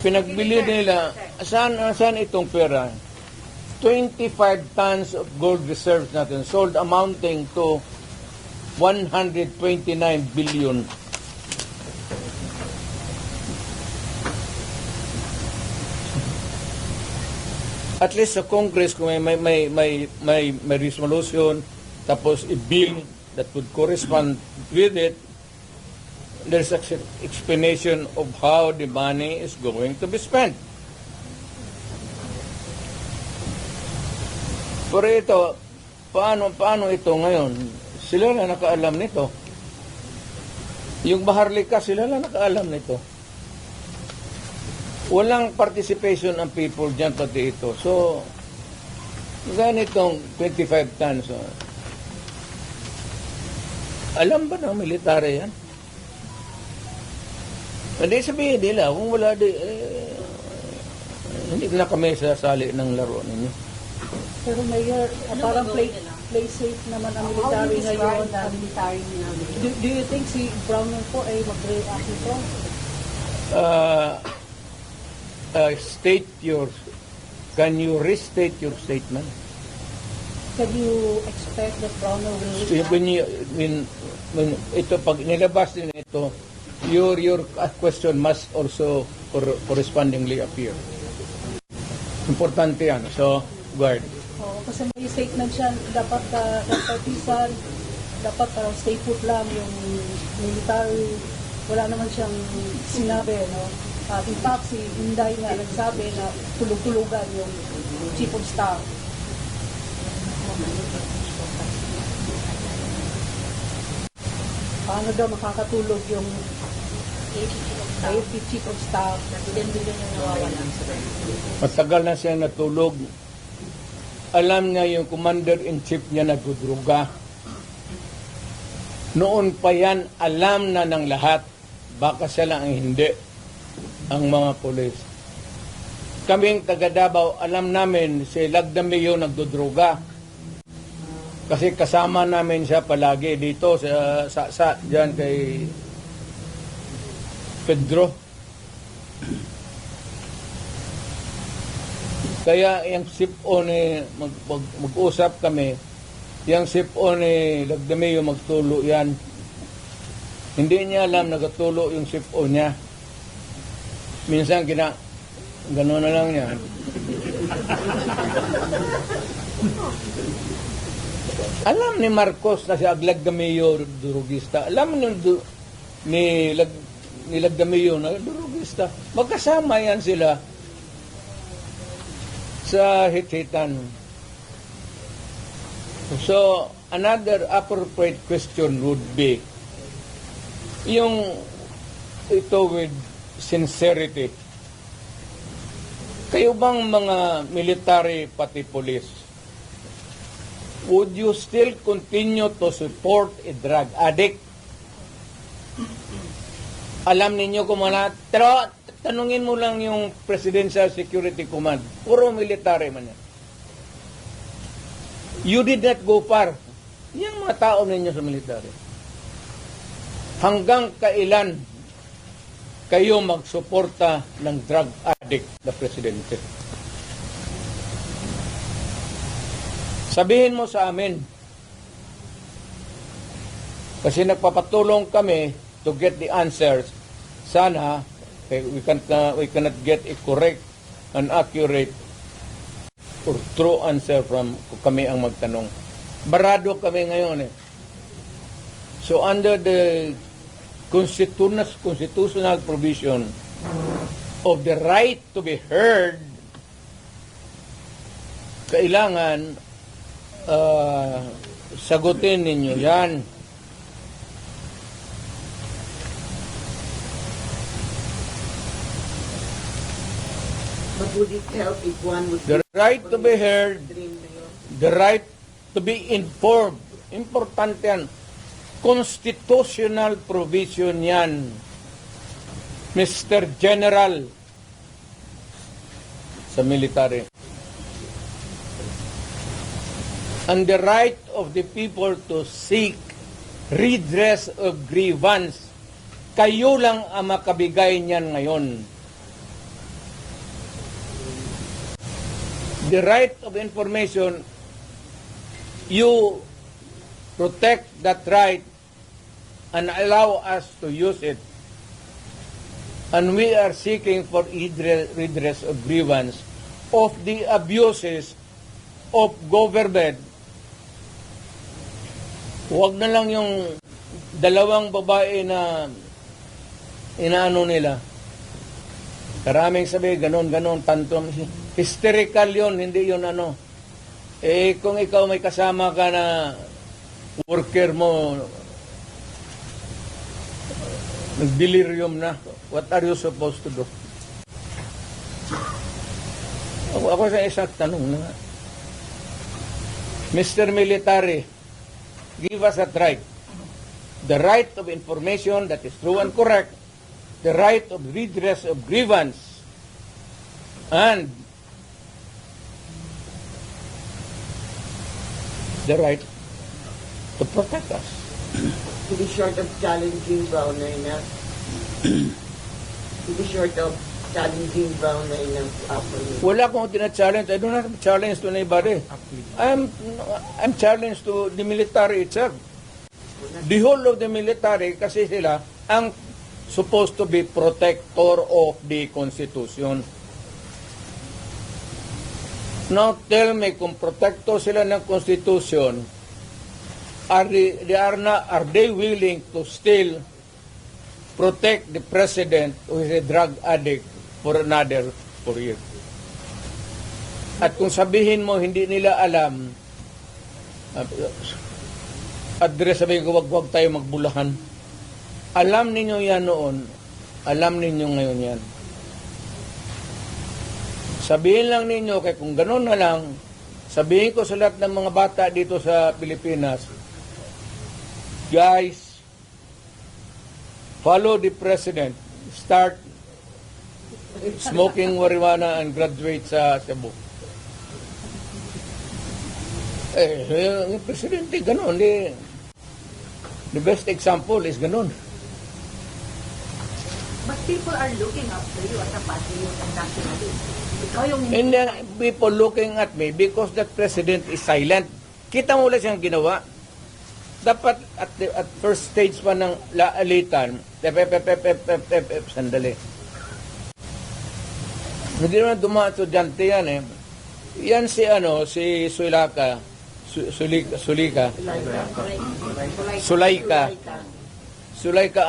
Pinagbili nila, saan itong pera? 25 tons of gold reserves natin sold amounting to 129 billion. At least sa Congress, kung may resolution, tapos i-bill that would correspond with it, there's an explanation of how the money is going to be spent. Pero ito, paano ito ngayon? Sila na nakaalam nito. Yung Maharlika, sila na nakaalam nito. Walang participation ng people dyan pati ito. So, ganitong 25 tons. Alam ba ng military yan? Hindi sabihin nila, kung wala hindi na kami sasali ng laro ninyo. Pero Mayor, parang play safe naman ang military ngayon. Do you think si Brown po ay mag-react ito? Can you restate your statement? Can you expect that Brown will react? When ito, pag nilabas din ito, your question must also correspondingly appear. Importante yan. So, guard. Kasi may statement siya, dapat partisan, dapat parang stay put lang yung military. Wala naman siyang sinabi, no? In fact, si Inday nga nagsabi na tulog-tulugan yung chief of staff. Paano daw makakatulog yung AFP chief of staff? Billion yung nawawala. Matagal na siya natulog. Alam niya yung commander-in-chief niya nagdudruga. Noon pa yan, alam na ng lahat. Baka siya lang ang hindi. Ang mga polis. Kaming taga Davao, alam namin si Lagdameo nagdudruga. Kasi kasama namin siya palagi dito sa diyan kay Pedro. Kaya yung SIPO ni mag-usap kami, yung SIPO ni Lagdameo magtulo yan. Hindi niya alam nagatulo yung SIPO niya. Minsan gano'n na lang yan. Alam ni Marcos na si Lagdameo durugista. Alam ni Lagdameo na durugista. Magkasama yan sila sa hit-hitan. So, another appropriate question would be, yung ito with sincerity. Kayo bang mga military pati police, would you still continue to support a drug addict? Alam ninyo kung mga, pero tanungin mo lang yung Presidential Security Command. Puro military man yan. You did not go far. Yung mga tao ninyo sa military. Hanggang kailan kayo magsuporta ng drug addict na presidente? Sabihin mo sa amin. Kasi nagpapatulong kami to get the answers. Sana we cannot get a correct and accurate or true answer from kami ang magtanong. Barado kami ngayon eh. So under the constitutional provision of the right to be heard, kailangan sagutin ninyo yan. But would it help if one would... The right to be heard, the right to be informed. Importante yan. Constitutional provision yan. Mr. General sa military. And the right of the people to seek redress of grievance. Kayo lang ang makabigay niyan ngayon. the right of information, you protect that right and allow us to use it. And we are seeking for redress of grievance of the abuses of government. Huwag na lang yung dalawang babae na inaano nila. Karaming sabi, ganon, tantrum. Hysterical yun, hindi yun ano. Eh, kung ikaw may kasama ka na worker mo, nag-delirium na, what are you supposed to do? Ako sa isang tanong na nga. Mr. Military, give us that right. The right of information that is true and correct, the right of redress of grievance, and the right to protect us. To be short of challenging Browner na. To be short of challenging Browner na properly. Wala akong tina-challenge. I don't have a challenge to anybody. I'm challenged to the military itself. The whole of the military, kasi sila ang supposed to be protector of the Constitution. Now tell me, kung protector sila ng Constitution, are they willing to still protect the president who is a drug addict for another 4 years? At kung sabihin mo hindi nila alam, address, sabihin ko, wag tayo magbulahan. Alam ninyo yan noon, alam ninyo ngayon yan. Sabihin lang ninyo, kaya kung gano'n na lang, sabihin ko sa lahat ng mga bata dito sa Pilipinas, guys, follow the president. Start smoking marijuana and graduate sa Cebu. Yung presidente, gano'n. The best example is gano'n. But people are looking up to you as a patriot and nationalist. Ikaw yung And then people looking at me because that president is silent. Kita mo lang siyang ginawa. Dapat at first stage pa ng laalitan, sandali. Hindi naman dumaan estudyante yan eh. Yan si Sulaika,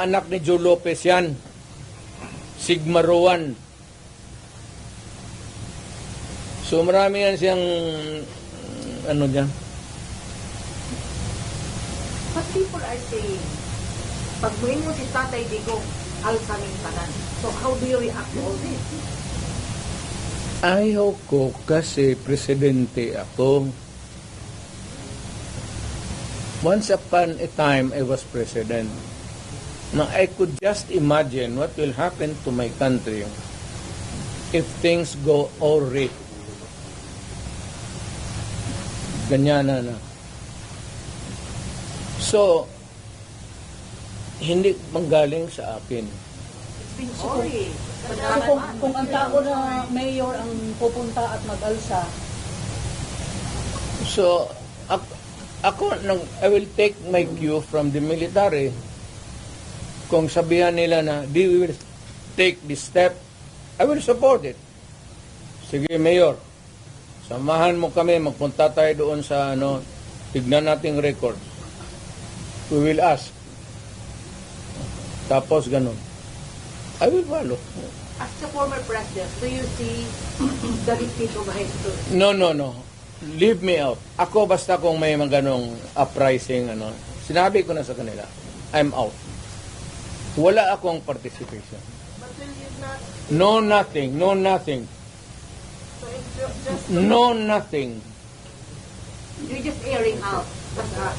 anak ni Joe Lopez yan. Sigma Rowan. So marami yan siyang dyan. But people are saying, pag muhin mo si Tatay Digong, alsaming tanan. So how do you react to all this? Ayaw ko kasi presidente ako. Once upon a time, I was president. Now, I could just imagine what will happen to my country if things go awry. Ganyan na. So, hindi manggaling sa akin. It's been sorry. So kung ang tao na mayor ang pupunta at mag-alsa, So, I will take my cue from the military. Kung sabihan nila na, we will take this step, I will support it. Sige, Mayor, samahan mo kami, magpunta tayo doon sa, tignan nating records. We will ask. Tapos, ganun. I will follow. As the former president, do you see the repeat of history? No. Leave me out. Ako basta kung may mga ganong uprising, sinabi ko na sa kanila, I'm out. Wala akong participation. But will you not, No nothing. so it's just, No nothing. you're just airing out as a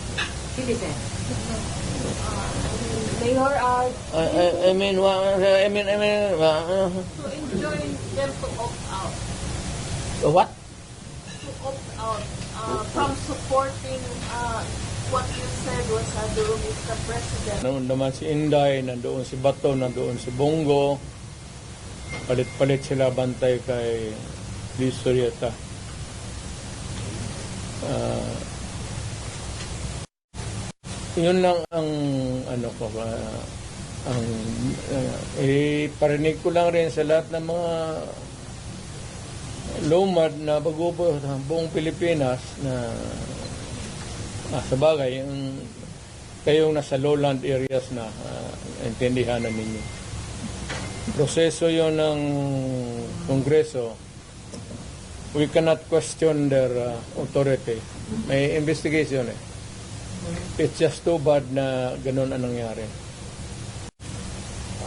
citizen. mayor I mean, To enjoin them to opt out. what? To opt out from supporting what you said was the Mr. President. Noon naman si Inday, nandoon si Bato, nandoon si Bongo. Palit-palit sila bantay kay Liz Sorieta. Ah, yun lang ang ano ko ang parinig ko lang rin sa lahat ng mga lumad na bagubo sa buong Pilipinas na sa bagay yung kayong nasa lowland areas na intindihan na ninyo. Proseso yon ng Kongreso. We cannot question their authority. May investigation eh. It's just too bad na ganun ang nangyari.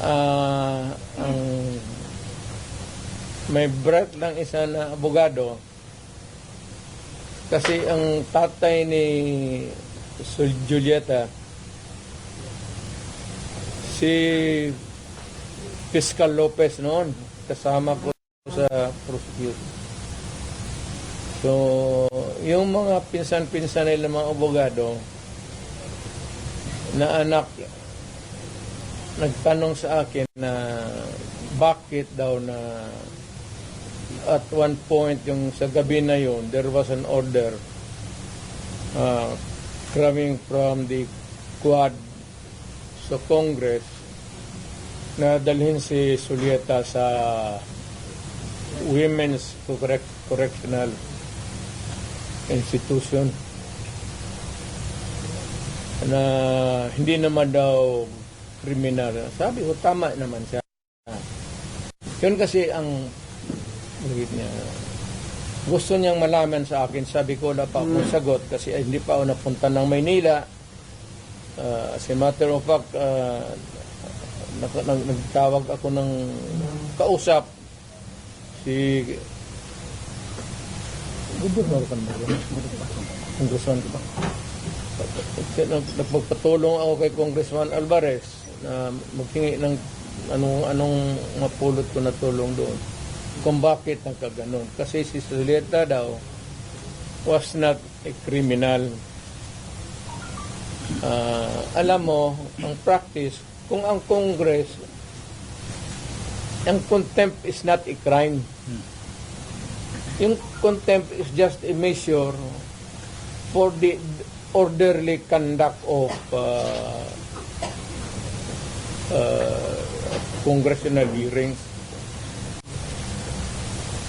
Ang may breath lang isa na abogado kasi ang tatay ni Julieta si Fiscal Lopez noon kasama ko sa prosecution. So yung mga pinsan-pinsan nila mga abogado na anak nagtanong sa akin na bakit daw na at one point yung sa gabi na yun there was an order coming from the Quad sa Congress na dalhin si Julieta sa Women's Correctional Institution na hindi naman daw kriminal. Sabi ko, tama naman siya. Yun kasi ang niya. Gusto niyang malaman sa akin. Sabi ko, wala pa akong sagot kasi hindi pa ako napunta ng Maynila. As a matter of fact, nagtawag ako ng kausap si Gubernur kan ba? Congressman ko ba? Nagpagpatulong ako kay Congressman Alvarez na maghingi ng anong mapulot ko na tulong doon. Kung bakit nagkaganon. Kasi si Julieta daw was not a criminal. Alam mo, ang practice, kung ang Congress, ang contempt is not a crime. Yung contempt is just a measure for the orderly conduct of congressional hearings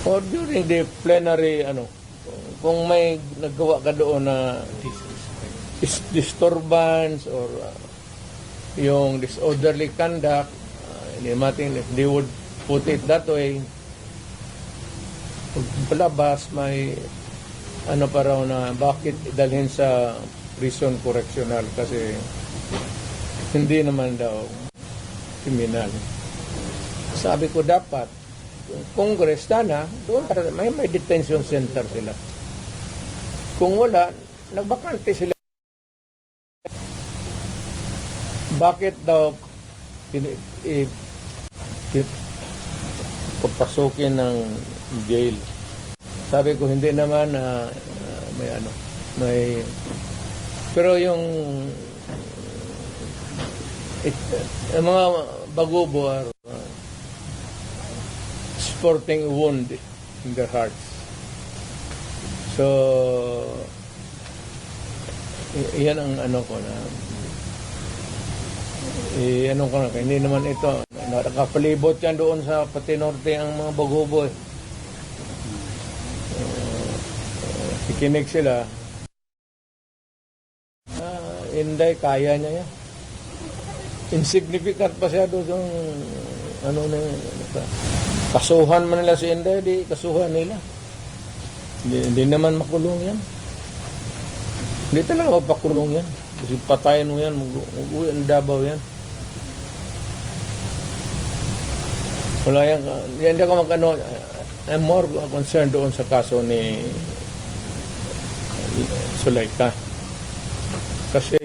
or during the plenary kung may nagawa ka doon na disturbance or yung disorderly conduct, they would put it that way. Palabas may pa raw na bakit dalhin sa prison correctional kasi hindi naman daw kriminal. Sabi ko dapat Congress sana doon may detention center sila. Kung wala, nagbakante sila. Bakit daw papasukin ng jail? Sabi ko hindi naman may pero yung mga bagubo are sporting a wound in their hearts. So yan ang ko na hindi naman ito nakapalibot yan doon sa pati norte ang mga bagubo kikinig sila Inday kaya niya yan insignificant pa siya doon kasuhan man nila si Inday di kasuhan nila hindi naman makulong yan hindi talaga mapakulong yan kasi patayin mo yan mag-uwi ang Davao yan wala yan hindi ako I'm more concerned doon sa kaso ni Zuleika kasi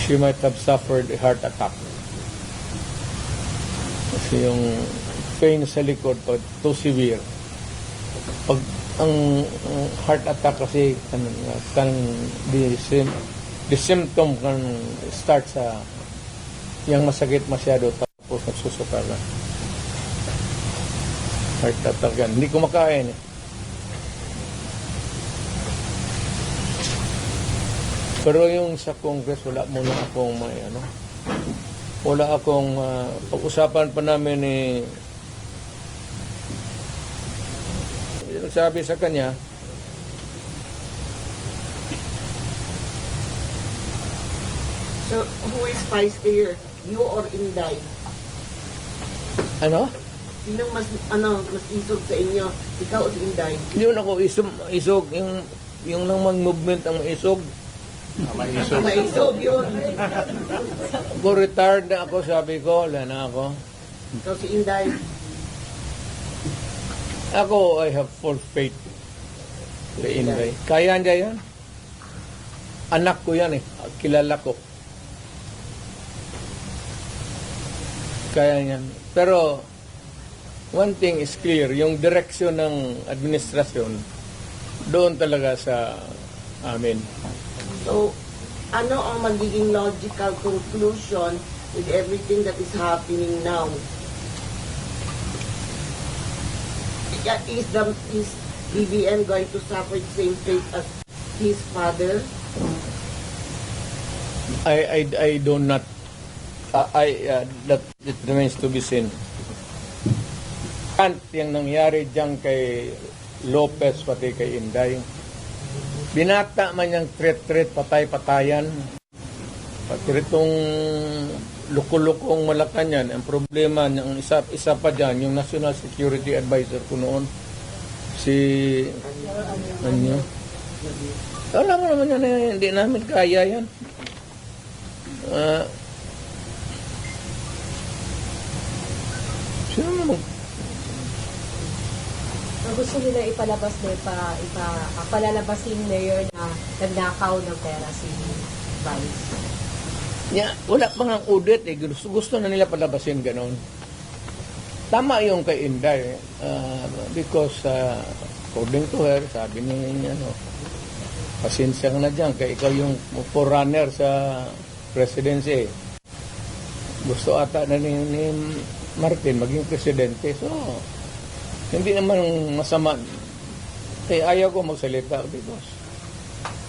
she might have suffered a heart attack kasi yung pain sa likod pag too severe pag ang heart attack kasi the symptom can start sa yung masakit masyado tapos nagsusuka na heart attack yan hindi kumakain Pero yung sa Congress, wala muna akong may wala akong pag-usapan pa namin sabi sa kanya, So, who is vice mayor? You or Inday? ano? Sino mas isog sa inyo? Ikaw o si Inday? Yun ako, isog, yung naman movement ang isog. Maisog yun. Ako retired na ako, sabi ko, wala na ako. So, si Inday, Ako, I have full faith kay Inday. Kaya niya yan. Anak ko yan kilala ko. Kaya niyan. Pero, one thing is clear, yung direksyon ng administrasyon, doon talaga sa amin. so, ano ang magiging logical conclusion with everything that is happening now? Is BBM going to suffer the same fate as his father? I do not, that it remains to be seen. Yung nangyari dyan kay Lopez pati kay Inday, binata man yung threat, patay-patayan. Pati itong luko-lukong Malacanang, ang problema, yung isa pa dyan, yung National Security Advisor ko noon, si ano, alam mo naman yan, hindi namin kaya yan. Sino naman? Gusto nila ipalabas palalabasin mayor na nagnakaw ng pera si Vice. Wala pa nga audit gusto na nila palabasin ganon. Tama yung kay Inday because according to her, sabi niya pasensya ka na dyan kaya ikaw yung forerunner sa presidency. Gusto ata na ni Martin maging presidente, so hindi naman masama. Kaya ayaw ko magsalita because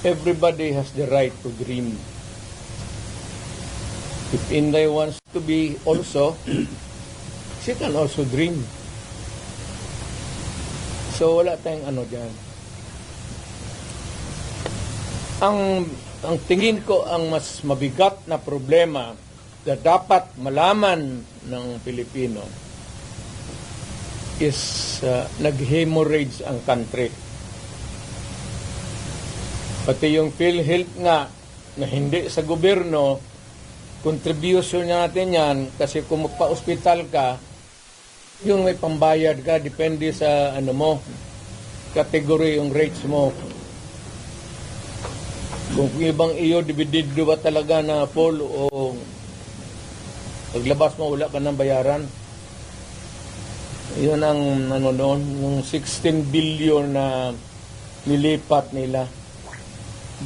everybody has the right to dream. If Inday wants to be also, she can also dream. So wala tayong dyan. Ang tingin ko ang mas mabigat na problema na dapat malaman ng Pilipino is nag-hemorrhage ang country. Pati yung PhilHealth nga na hindi sa gobyerno, contribution natin yan kasi kung magpa-hospital ka, yung may pambayad ka, depende sa category yung rates mo. Kung ibang iyo, dividido ba talaga na full o paglabas mo, wala ka ng bayaran. Yun ang noon, yung 16 billion na nilipat nila.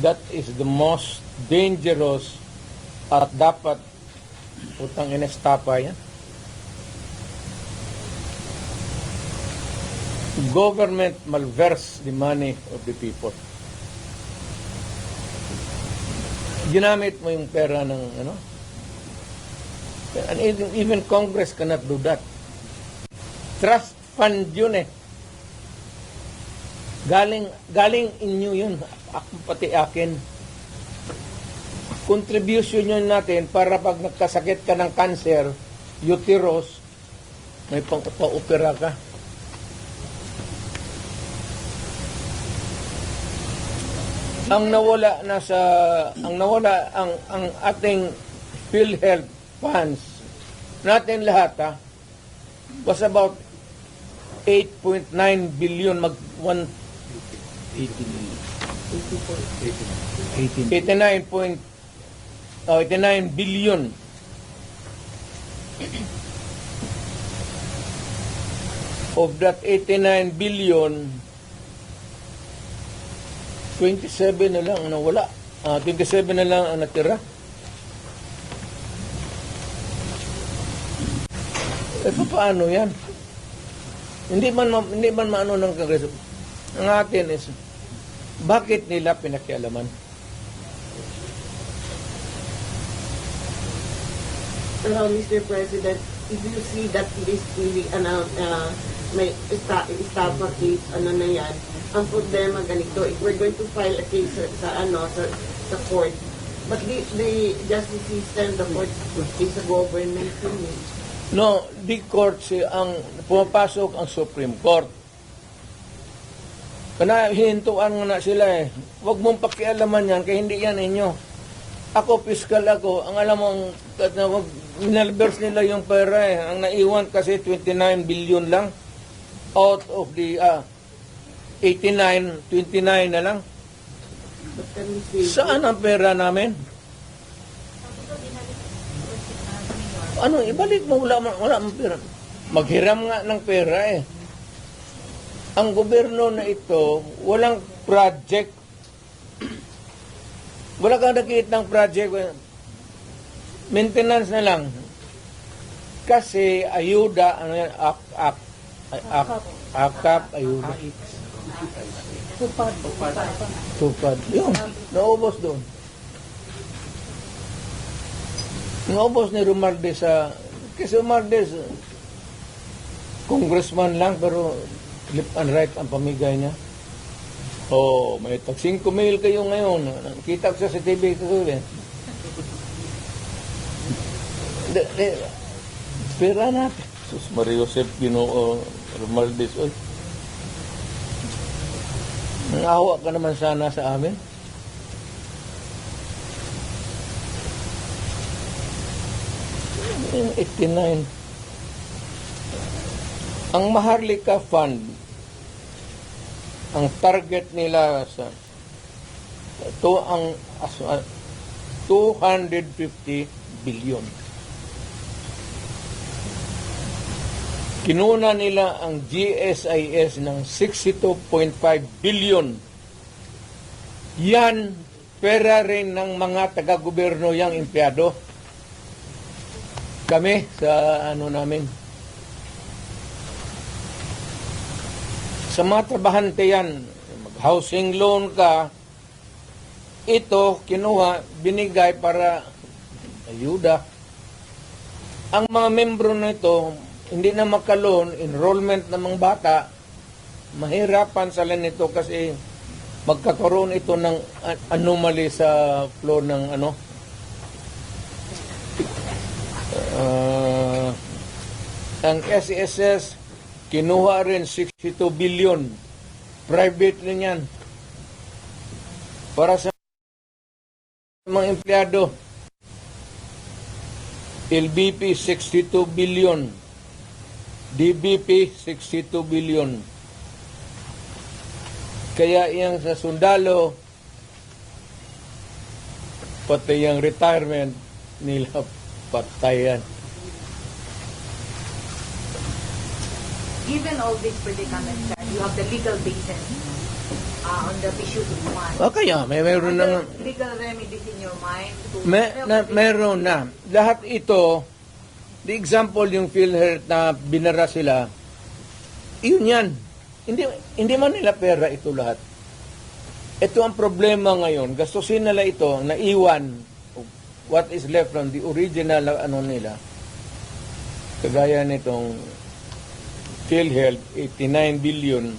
That is the most dangerous at dapat utang inestapa yan. Government malverse the money of the people. Ginamit mo yung pera ng and even Congress cannot do that. Trust fund yun Galing inyo yun. Pati akin. Contribution yun natin para pag nagkasakit ka ng cancer, uterus, may pang-opera ka. Ang ating PhilHealth funds natin lahat was about 8.9 billion 89 billion. Of that 89 billion, 27 na lang ang nawala. 27 na lang ang natira. Paano yan? Hindi man maano ng Kongreso. Ang atin is, bakit nila pinakialaman? Pero Mr. President, if you see that this really, may estafa case, na yan, ang problema ganito, if we're going to file a case sa court, but the justice system, the court is a government thing. No, the court, ang pumapasok ang Supreme Court. Kana hihintuan mo na sila eh. Huwag mong pakialaman yan, kaya hindi yan inyo. Ako, fiscal ako. Ang alam mo, minalbers nila yung pera eh. Ang naiwan kasi 29 billion lang. Out of the 89, 29 na lang. But can we say, Saan ang pera namin? Ano, ibalik mo, wala ang pera. Maghiram nga ng pera eh. Ang gobyerno na ito, walang project. Wala kang nakikita ng project. Maintenance na lang. Kasi ayuda, ano yan, akap, ayuda. Tupad. Yun, naubos doon. Naubos ni Romualdez kasi Romualdez, congressman lang, pero left and right ang pamigay niya. Oh, may tag 5 mil kayo ngayon. Kita ko sa TV ito eh. Pera natin. Sus Maria Josep, Ginoo, Romualdez, oy. Nangawa ka naman sana sa amin. Yung 89. Ang Maharlika Fund, ang target nila sa ito ang 250 billion. Kinuna nila ang GSIS ng 62.5 billion. Yan, pera rin ng mga taga-gobyerno yang empleyado. Kami sa namin. Sa mga trabahante yan, mag-housing loan ka, ito, kinuha, binigay para ayuda. Ang mga membro nito, hindi na makaloan, enrollment ng mga bata, mahirapan sila nito kasi magkakaroon ito ng anomaly sa flow ng ang SSS, kinuha rin 62 billion. Private rin yan. Para sa mga empleyado. LBP, 62 billion. DBP, 62 billion. Kaya yang sa sundalo, pati yung retirement nila patayan. Given all these predicaments, sir, you have the legal basis on the issue of one. Kaya meron na Legal remedies in your mind to meron na. Lahat ito, the example yung PhilHealth na binara sila, yun yan. Hindi man nila pera ito lahat. Ito ang problema ngayon. Gastusin nila ito, naiwan what is left from the original nila. Kagaya nitong PhilHealth, 89 billion.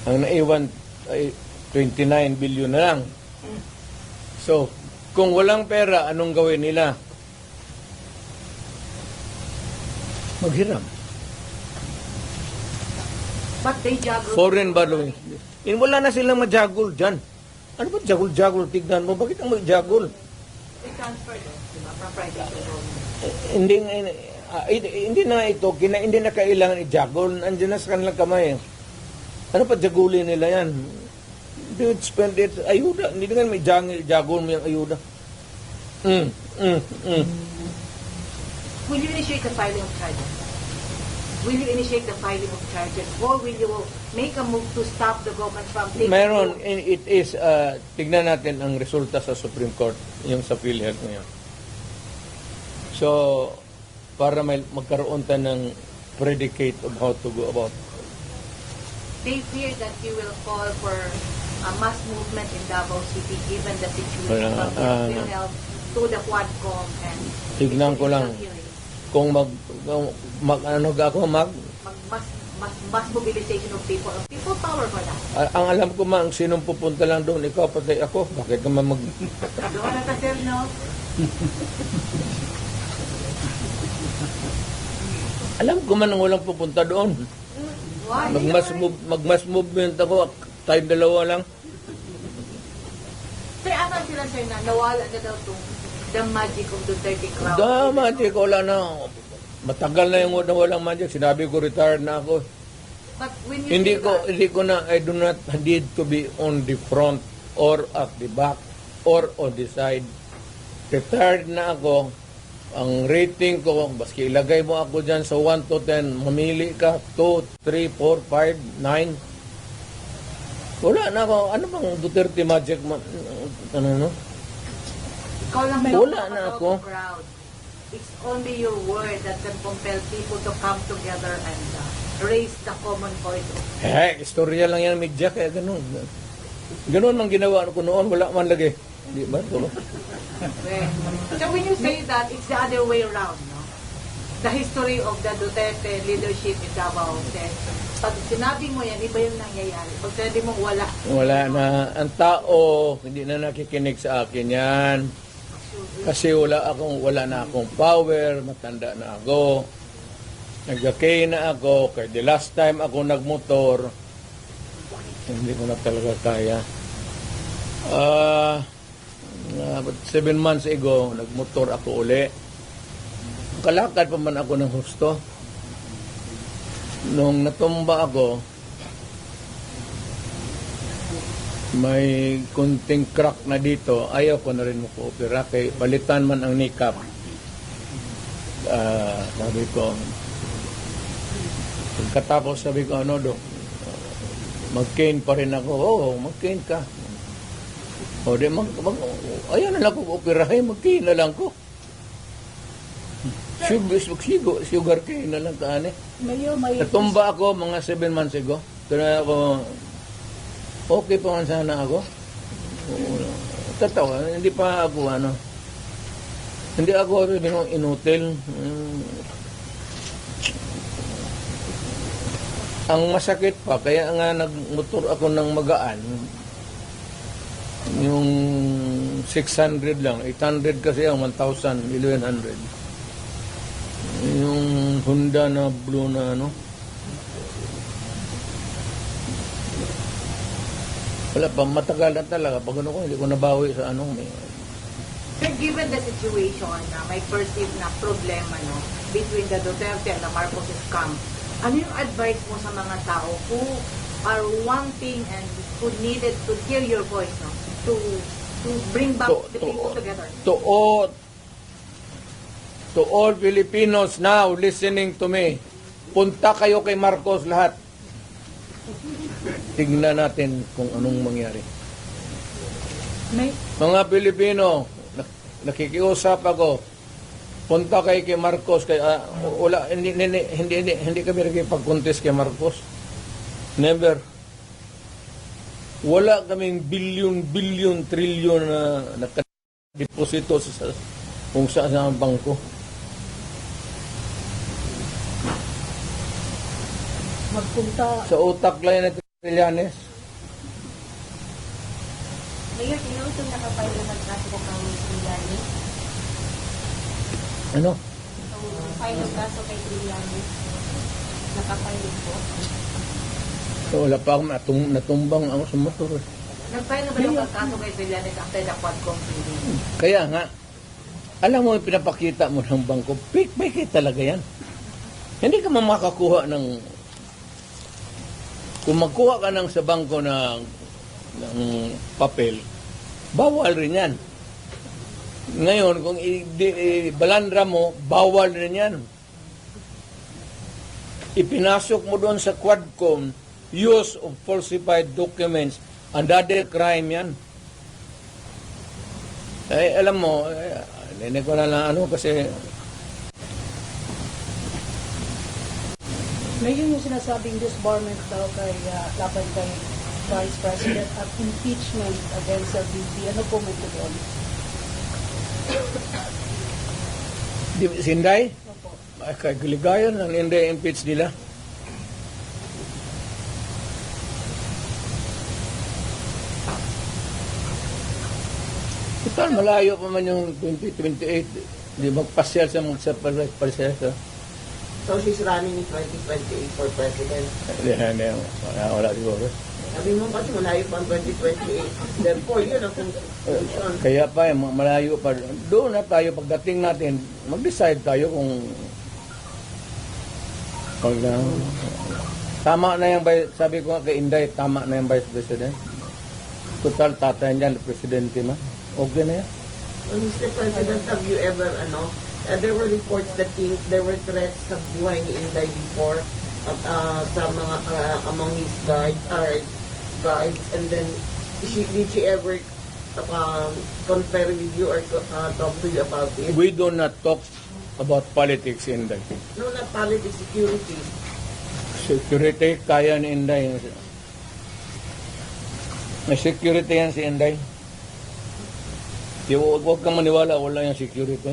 Ang naiwan ay 29 billion na lang. So, kung walang pera, anong gawin nila? Maghiram. but they juggle. Foreign borrowing. Wala na silang majagul dyan. Ano ba jagul-jagul? Tignan mo, bakit ang majagul? They transfer them, diba, from private to government. Hindi na ito, hindi na kailangan i-jagul. Andiyan na sa kanilang kamay. Ano pa jagulin nila yan? They would spend it, ayuda. Hindi na may jagul mo yung ayuda. Will you initiate the filing of charges? Will you initiate the filing of charges? Or will you make a move to stop the government from taking... Meron, it is, tignan natin ang resulta sa Supreme Court, yung sa PhilHealth ngayon. So, para magkaroon tayo ng predicate of how to go about. They fear that you will call for a mass movement in Davao City given the situation of the PhilHealth to the Quadcom and Tignan ko lang. Kung ano ako, mass mobilization of people power for that. ang alam ko man, sinong pupunta lang doon, ikaw pati ako, bakit ka man Doon na sir, no? alam ko man ang walang pupunta doon. Why? Magmas movement ako, tayo dalawa lang. Sir, asan sila sir na nawala na daw itong the magic of the 30 crowd? Magic, wala na. Matagal na yung walang magic. Sinabi ko, retired na ako. But when you Hindi say that, ko na, I do not need to be on the front or at the back or on the side. Retired na ako. Ang rating ko, baski ilagay mo ako dyan sa 1 to 10, mamili ka, 2, 3, 4, 5, 9. Wala na ako. Ano bang Duterte magic? Ano? ikaw lang may Wala na ako. crowd. It's only your word that can compel people to come together and raise the common voice. Istorya lang yan, media, kaya ganun. Ganun ang ginawa ko noon, wala man lagi. Di ba? So when you say that, it's the other way around, no? The history of the Duterte leadership in Davao says, pag sinabi mo yan, iba yung nangyayari. Pag sinabi mo wala. Wala na. Ang tao, hindi na nakikinig sa akin yan. Kasi wala na akong power, matanda na ako. Nag-okay na ako. Kaya the last time ako nagmotor, hindi ko na talaga kaya. 7 months ago, nagmotor ako uli. Kalakad pa man ako ng husto. Nung natumba ako, may kunting crack na dito. Ayaw ko na rin mag-opera. Kaya balitan man ang kneecap. Sabi ko, pagkatapos sabi ko, ano do, mag-cane pa rin ako. Oo, mag-cane ka. O di, ayaw na lang ko operahin, mag-cane na lang ko. Sugar cane na lang kaani. Natumba ako mga 7 months ago. Kaya ako, okay pa man sana ako. Tatawa, hindi pa ako hindi ako inutil. Ang masakit pa, kaya nga nagmotor ako ng magaan. Yung 600 lang, 800 kasi ang 1,000, 1,100. Yung Honda na blue na wala pa, matagal na talaga. Pag ko, hindi ko nabawi sa Sir, given the situation na may perceived na problema between the Duterte and the Marcos camp, ano yung advice mo sa mga tao who are wanting and who needed to hear your voice to bring back the people together? To all Filipinos now listening to me, punta kayo kay Marcos lahat. Tignan natin kung anong mangyari. Mga Pilipino, nakikiusap ako, punta kayo kay Marcos. Wala, hindi kami nakipag-contest kay Marcos. Never. Wala kaming billion, trillion na nakadeposito sa kung saan ang bangko. Magpunta. Sa utak lang na Trillanes. Mayor, sino itong nakapile na kaso ko kang Trillanes? Ano? Itong file ng kaso kay Trillanes, nakapile po. Wala pa akong natumbang ako sa motor. Nag-file na ba yung kaso kay Trillanes after the Quadcom meeting? Kaya nga, alam mo, pinapakita mo ng bangko, fake talaga yan. Hindi ka makakuha ng, kung magkuha ka ng sa bangko ng papel, bawal rin yan. Ngayon, kung balandra mo, bawal rin yan. Ipinasok mo doon sa Quadcom, use of falsified documents, another crime yan. Alam mo, hindi ko na lang kasi Ngayon yung sinasabing disbarment daw kay laban kay Vice President at impeachment against LBP. Ano comment ko doon? Sinday? Opo. Ay, kay Giligayon, ang hindi impeach nila. Total, malayo pa man yung 2028. Di magpasyal sa mga pasyal sa... So she's running in 2028 for president. Hindi, wala siguro. Sabi mo kasi malayo pa ang 2028. Therefore, yun ang conclusion. Kaya pa, malayo pa. Doon na tayo, pagdating natin, mag-decide tayo kung tama na yung sabi ko nga kay Inday, tama na yung Vice President. Total, tatay niyan, Presidente man. Okay na yan. Mr. President, have you ever, there were reports that there were threats sa buhay ni Inday before sa mga, among his guides, and then, did she ever confer with you or talk to you about it? We do not talk about politics, Inday. No, not politics, security. Security, kaya ni Inday. May security yan si Inday. Huwag kang maniwala, wala yung security.